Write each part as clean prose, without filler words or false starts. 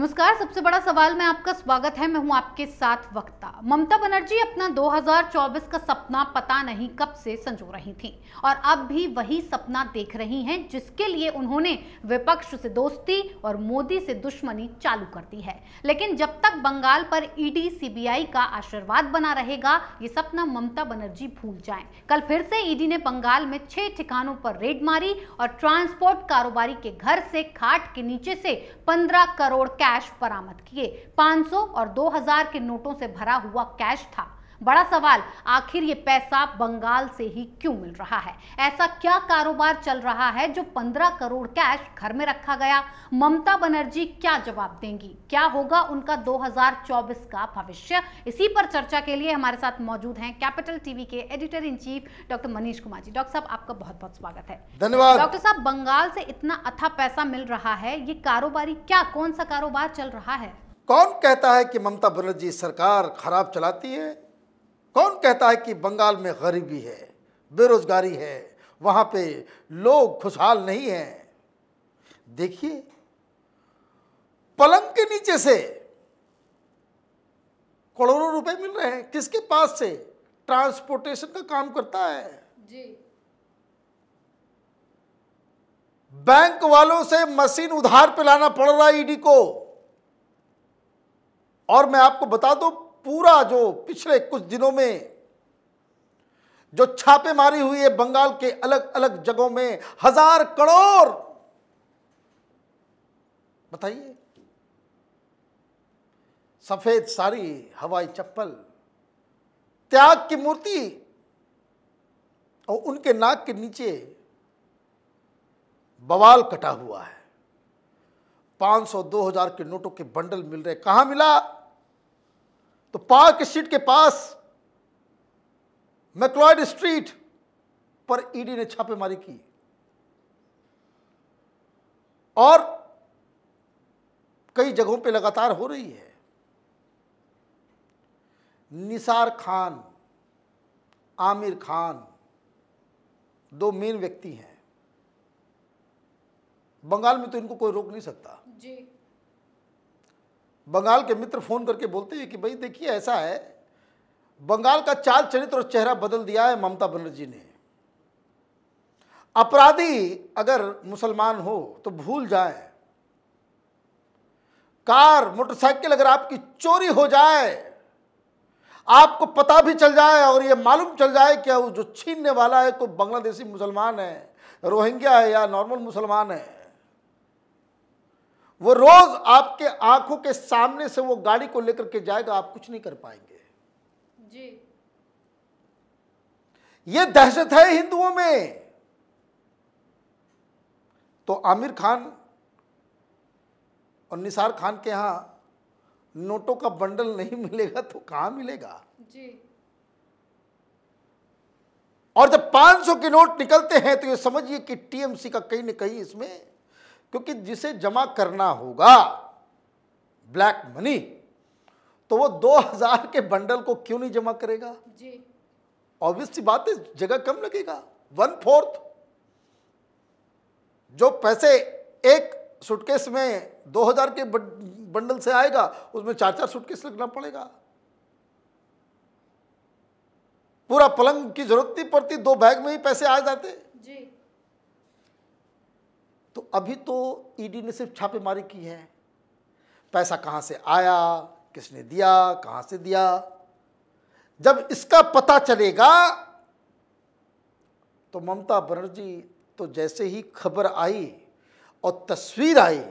नमस्कार। सबसे बड़ा सवाल में आपका स्वागत है। मैं हूं आपके साथ वक्ता। ममता बनर्जी अपना 2024 का सपना पता नहीं कब से संजो रही थी और अब भी वही सपना देख रही हैं, जिसके लिए उन्होंने विपक्ष से दोस्ती और मोदी से दुश्मनी चालू कर दी है। लेकिन जब तक बंगाल पर ईडी सीबीआई का आशीर्वाद बना रहेगा, ये सपना ममता बनर्जी भूल जाएं। कल फिर से ईडी ने बंगाल में 6 ठिकानों पर रेड मारी और ट्रांसपोर्ट कारोबारी के घर से खाट के नीचे से 15 करोड़ कैश बरामद किए। 500 और 2000 के नोटों से भरा हुआ कैश था। बड़ा सवाल, आखिर ये पैसा बंगाल से ही क्यों मिल रहा है? ऐसा क्या कारोबार चल रहा है जो 15 करोड़ कैश घर में रखा गया? ममता बनर्जी क्या जवाब देंगी? क्या होगा उनका 2024 का भविष्य? इसी पर चर्चा के लिए हमारे साथ मौजूद हैं कैपिटल टीवी के editor in chief doctor Manish Kumar ji. Doctor साहब, आपका बहुत बहुत स्वागत है। धन्यवाद। डॉक्टर साहब, बंगाल से इतना अथाह पैसा मिल रहा है, ये कारोबारी कौन सा कारोबार चल रहा है? कौन कहता है कि ममता बनर्जी सरकार खराब चलाती है? कौन कहता है कि बंगाल में गरीबी है, बेरोजगारी है, वहां पे लोग खुशहाल नहीं हैं? देखिए, पलंग के नीचे से करोड़ों रुपए मिल रहे हैं। किसके पास से? ट्रांसपोर्टेशन का काम करता है जी। बैंक वालों से मशीन उधार पे लाना पड़ रहा है ईडी को। और मैं आपको बता दूं, पूरा जो पिछले कुछ दिनों में जो छापेमारी हुई है बंगाल के अलग अलग जगहों में, 1000 करोड़। बताइए, सफेद साड़ी, हवाई चप्पल, त्याग की मूर्ति और उनके नाक के नीचे बवाल कटा हुआ है। 500 2000 के नोटों के बंडल मिल रहे। कहां मिला? तो पार्क स्ट्रीट के पास मैक्लॉयड स्ट्रीट पर ईडी ने छापेमारी की और कई जगहों पे लगातार हो रही है। निसार खान, आमिर खान, 2 मेन व्यक्ति हैं। बंगाल में तो इनको कोई रोक नहीं सकता जी। बंगाल के मित्र फोन करके बोलते हैं कि भाई देखिए, ऐसा है, बंगाल का चाल चरित्र और चेहरा बदल दिया है ममता बनर्जी ने। अपराधी अगर मुसलमान हो तो भूल जाए। कार, मोटरसाइकिल अगर आपकी चोरी हो जाए, आपको पता भी चल जाए और यह मालूम चल जाए कि जो छीनने वाला है तो बांग्लादेशी मुसलमान है, रोहिंग्या है या नॉर्मल मुसलमान है, वो रोज आपके आंखों के सामने से वो गाड़ी को लेकर के जाएगा, आप कुछ नहीं कर पाएंगे जी। ये दहशत है हिंदुओं में। तो आमिर खान और निसार खान के यहां नोटों का बंडल नहीं मिलेगा तो कहां मिलेगा जी। और जब 500 के नोट निकलते हैं तो ये समझिए कि टीएमसी का कहीं न कहीं इसमें, क्योंकि जिसे जमा करना होगा ब्लैक मनी, तो वो 2000 के बंडल को क्यों नहीं जमा करेगा? जी। ऑब्वियस सी बात है, जगह कम लगेगा। 1/4 जो पैसे एक सूटकेस में 2000 के बंडल से आएगा, उसमें 4-4 सूटकेस लगना पड़ेगा। पूरा पलंग की जरूरत नहीं पड़ती, 2 बैग में ही पैसे आ जाते जी। तो अभी तो ईडी ने सिर्फ छापेमारी की है। पैसा कहां से आया, किसने दिया, कहां से दिया, जब इसका पता चलेगा तो ममता बनर्जी तो जैसे ही खबर आई और तस्वीर आई,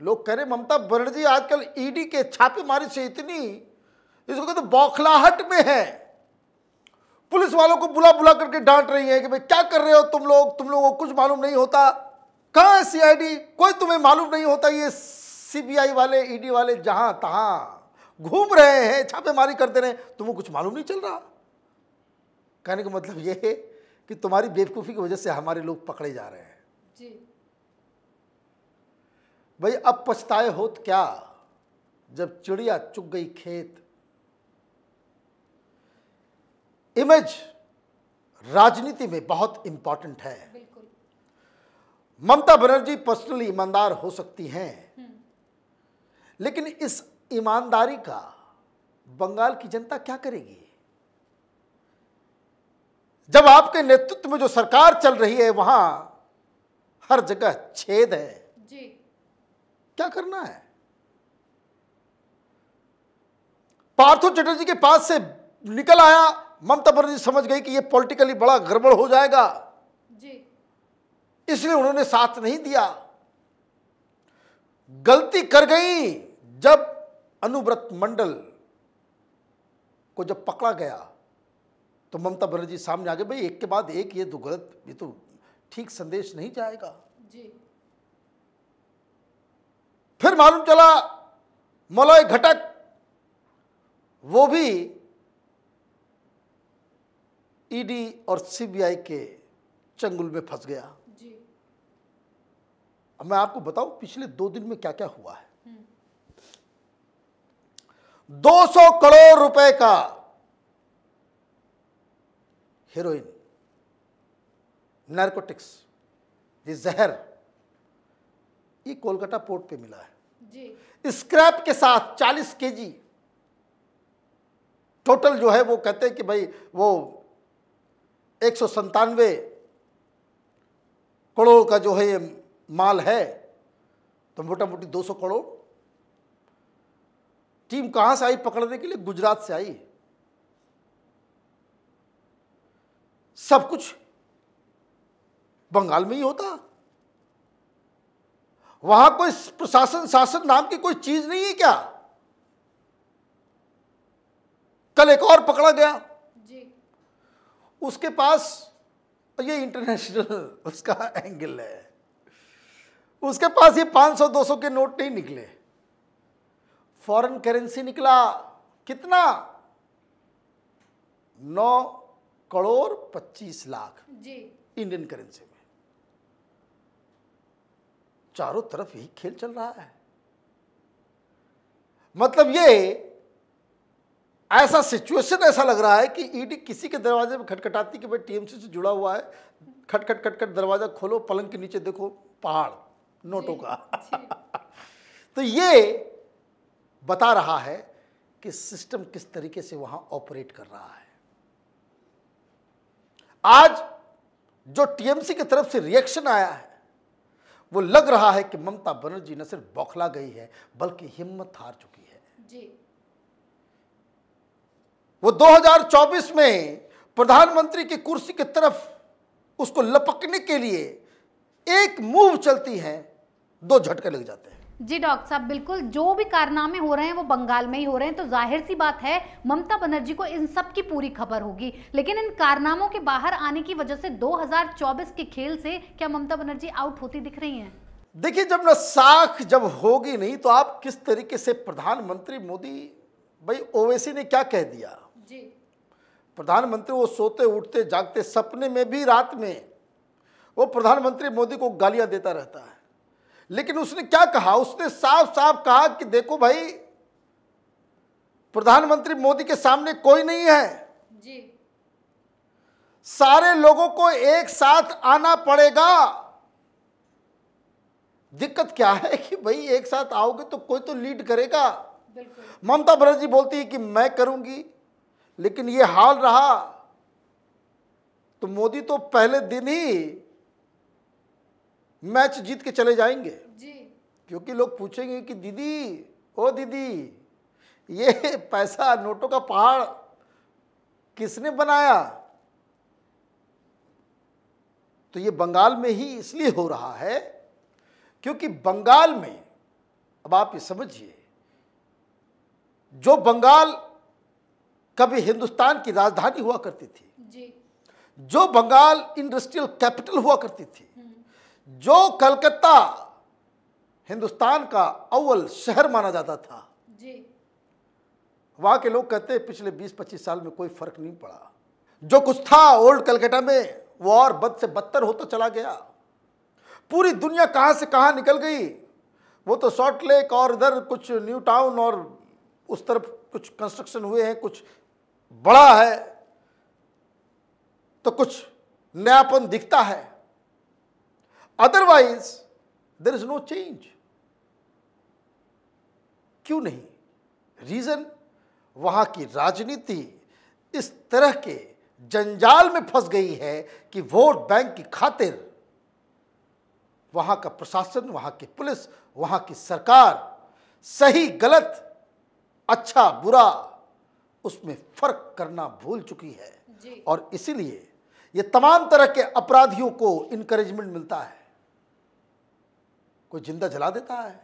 लोग कह रहे ममता बनर्जी आजकल ईडी के छापेमारी से इतनी, इसको कहते बौखलाहट में है। पुलिस वालों को बुला बुला करके डांट रही है कि भाई क्या कर रहे हो तुम लोगों को कुछ मालूम नहीं होता। कहां है सीआईडी? कोई तुम्हें मालूम नहीं होता। ये सीबीआई वाले, ईडी वाले जहां तहां घूम रहे हैं, छापेमारी करते रहे, तुमको कुछ मालूम नहीं चल रहा। कहने का मतलब यह है कि तुम्हारी बेवकूफ़ी की वजह से हमारे लोग पकड़े जा रहे हैं जी। भाई अब पछताए होत क्या, जब चिड़िया चुग गई खेत। इमेज राजनीति में बहुत इंपॉर्टेंट है। बिल्कुल। ममता बनर्जी पर्सनली ईमानदार हो सकती हैं, लेकिन इस ईमानदारी का बंगाल की जनता क्या करेगी? जब आपके नेतृत्व में जो सरकार चल रही है वहां हर जगह छेद है जी। क्या करना है? पार्थो चटर्जी के पास से निकल आया, ममता बनर्जी समझ गई कि यह पॉलिटिकली बड़ा गड़बड़ हो जाएगा जी। इसलिए उन्होंने साथ नहीं दिया। गलती कर गई जब अनुव्रत मंडल को जब पकड़ा गया तो ममता बनर्जी सामने आ गए, भाई एक के बाद एक ये तो गलत, ये तो ठीक संदेश नहीं जाएगा। जी। फिर मालूम चला मलय घटक वो भी ईडी और सीबीआई के चंगुल में फंस गया। जी। अब मैं आपको बताऊं पिछले 2 दिन में क्या क्या हुआ है। 200 करोड़ रुपए का हेरोइन, नारकोटिक्स, ये जहर, ये कोलकाता पोर्ट पे मिला है जी। स्क्रैप के साथ 40 केजी टोटल जो है। वो कहते हैं कि भाई वो 197 करोड़ का जो है ये माल है, तो मोटा मोटी 200 करोड़। टीम कहां से आई पकड़ने के लिए? गुजरात से आई। सब कुछ बंगाल में ही होता। वहां कोई प्रशासन शासन नाम की कोई चीज नहीं है क्या? कल एक और पकड़ा गया जी। उसके पास, ये इंटरनेशनल उसका एंगल है, उसके पास ये 500-200 के नोट नहीं निकले, फॉरेन करेंसी निकला। कितना? 9 करोड़ 25 लाख जी। इंडियन करेंसी में। चारों तरफ यही खेल चल रहा है। मतलब ये ऐसा सिचुएशन ऐसा लग रहा है कि ईडी किसी के दरवाजे में खटखटाती कि भाई टीएमसी से जुड़ा हुआ है, खटखट खटखट दरवाजा खोलो, पलंग के नीचे देखो पहाड़ नोटों का। तो ये बता रहा है कि सिस्टम किस तरीके से वहां ऑपरेट कर रहा है। आज जो टीएमसी की तरफ से रिएक्शन आया है वो लग रहा है कि ममता बनर्जी न सिर्फ बौखला गई है बल्कि हिम्मत हार चुकी है। जी। वो 2024 में प्रधानमंत्री की कुर्सी की तरफ उसको लपकने के लिए एक मूव चलती है, 2 झटके लग जाते हैं। जी डॉक्टर साहब, बिल्कुल जो भी कारनामे हो रहे हैं वो बंगाल में ही हो रहे हैं, तो जाहिर सी बात है ममता बनर्जी को इन सब की पूरी खबर होगी। लेकिन इन कारनामों के बाहर आने की वजह से 2024 के खेल से क्या ममता बनर्जी आउट होती दिख रही हैं? देखिए, जब न साख जब होगी नहीं तो आप किस तरीके से प्रधानमंत्री मोदी, भाई ओवैसी ने क्या कह दिया जी। प्रधानमंत्री वो सोते उठते जागते सपने में भी रात में वो प्रधानमंत्री मोदी को गालियां देता रहता है। लेकिन उसने क्या कहा? उसने साफ साफ कहा कि देखो भाई, प्रधानमंत्री मोदी के सामने कोई नहीं है जी। सारे लोगों को एक साथ आना पड़ेगा। दिक्कत क्या है कि भाई एक साथ आओगे तो कोई तो लीड करेगा। बिल्कुल। ममता बनर्जी बोलती है कि मैं करूंगी, लेकिन ये हाल रहा तो मोदी तो पहले दिन ही मैच जीत के चले जाएंगे। जी। क्योंकि लोग पूछेंगे कि दीदी, ओ दीदी, ये पैसा नोटों का पहाड़ किसने बनाया? तो ये बंगाल में ही इसलिए हो रहा है क्योंकि बंगाल में, अब आप ये समझिए, जो बंगाल कभी हिंदुस्तान की राजधानी हुआ करती थी, जी। जो बंगाल इंडस्ट्रियल कैपिटल हुआ करती थी, जो कलकत्ता हिंदुस्तान का अव्वल शहर माना जाता था, जी। वहां के लोग कहते हैं पिछले 20-25 साल में कोई फर्क नहीं पड़ा। जो कुछ था ओल्ड कलकत्ता में वो और बद से बदतर होता चला गया। पूरी दुनिया कहां से कहां निकल गई। वो तो सॉल्ट लेक और इधर कुछ न्यू टाउन और उस तरफ कुछ कंस्ट्रक्शन हुए हैं, कुछ बड़ा है तो कुछ नयापन दिखता है, otherwise there is no change. क्यों नहीं? रीजन, वहां की राजनीति इस तरह के जंजाल में फंस गई है कि वोट बैंक की खातिर वहां का प्रशासन, वहां की पुलिस, वहां की सरकार सही गलत, अच्छा बुरा, उसमें फर्क करना भूल चुकी है जी। और इसीलिए ये तमाम तरह के अपराधियों को इनकरेजमेंट मिलता है। कोई जिंदा जला देता है,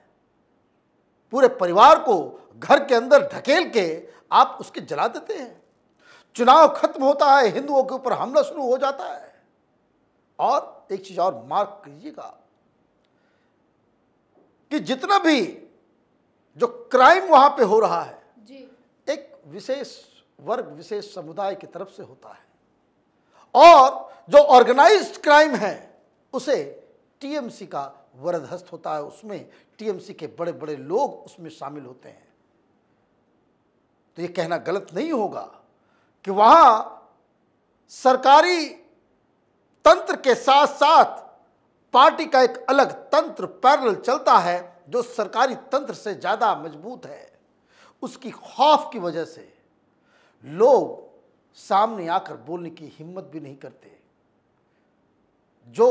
पूरे परिवार को घर के अंदर ढकेल के आप उसके जला देते हैं। चुनाव खत्म होता है, हिंदुओं के ऊपर हमला शुरू हो जाता है। और एक चीज और मार्क कीजिएगा कि जितना भी जो क्राइम वहां पे हो रहा है जी। एक विशेष वर्ग, विशेष समुदाय की तरफ से होता है, और जो ऑर्गेनाइज्ड क्राइम है उसे टीएमसी का वरदहस्त होता है, उसमें टीएमसी के बड़े बड़े लोग उसमें शामिल होते हैं। तो ये कहना गलत नहीं होगा कि वहां सरकारी तंत्र के साथ साथ पार्टी का एक अलग तंत्र पैरेलल चलता है जो सरकारी तंत्र से ज्यादा मजबूत है। उसकी खौफ की वजह से लोग सामने आकर बोलने की हिम्मत भी नहीं करते। जो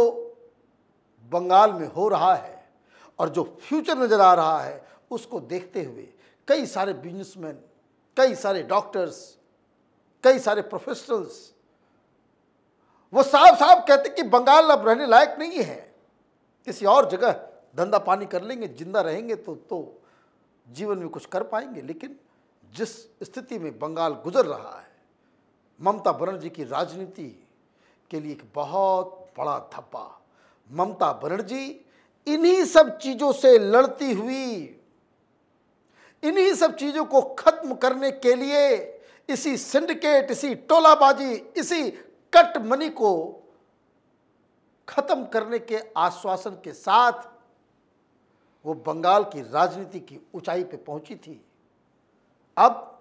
बंगाल में हो रहा है और जो फ्यूचर नजर आ रहा है उसको देखते हुए कई सारे बिजनेसमैन, कई सारे डॉक्टर्स, कई सारे प्रोफेशनल्स वो साफ साफ कहते कि बंगाल अब रहने लायक नहीं है, किसी और जगह धंधा पानी कर लेंगे, जिंदा रहेंगे तो जीवन में कुछ कर पाएंगे। लेकिन जिस स्थिति में बंगाल गुजर रहा है, ममता बनर्जी की राजनीति के लिए एक बहुत बड़ा धब्बा। ममता बनर्जी इन्हीं सब चीजों से लड़ती हुई, इन्हीं सब चीजों को खत्म करने के लिए, इसी सिंडिकेट, इसी टोलाबाजी, इसी कट मनी को खत्म करने के आश्वासन के साथ वो बंगाल की राजनीति की ऊंचाई पे पहुंची थी। अब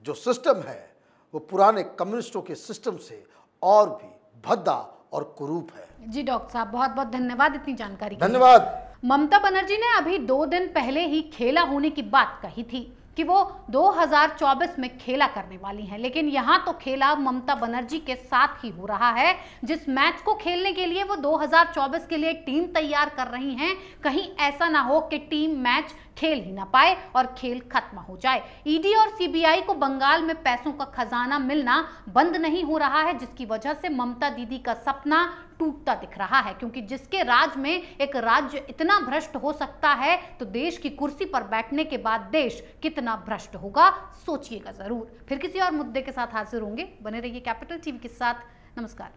जो सिस्टम है वो पुराने कम्युनिस्टों के सिस्टम से और भी भद्दा और कुरूप है। जी डॉक्टर साहब, बहुत बहुत धन्यवाद इतनी जानकारी के लिए। धन्यवाद। ममता बनर्जी ने अभी 2 दिन पहले ही खेला होने की बात कही थी कि वो 2024 में खेला करने वाली हैं, लेकिन यहाँ तो खेला ममता बनर्जी के साथ ही हो रहा है। जिस मैच को खेलने के लिए वो 2024 के लिए टीम तैयार कर रही हैं, कहीं ऐसा ना हो कि टीम मैच खेल ही ना पाए और खेल खत्म हो जाए। ईडी और सीबीआई को बंगाल में पैसों का खजाना मिलना बंद नहीं हो रहा है, जिसकी वजह से ममता दीदी का सपना टूटता दिख रहा है। क्योंकि जिसके राज में एक राज्य इतना भ्रष्ट हो सकता है तो देश की कुर्सी पर बैठने के बाद देश कितना भ्रष्ट होगा, सोचिएगा जरूर। फिर किसी और मुद्दे के साथ हाजिर होंगे, बने रहिए कैपिटल टीवी के साथ। नमस्कार।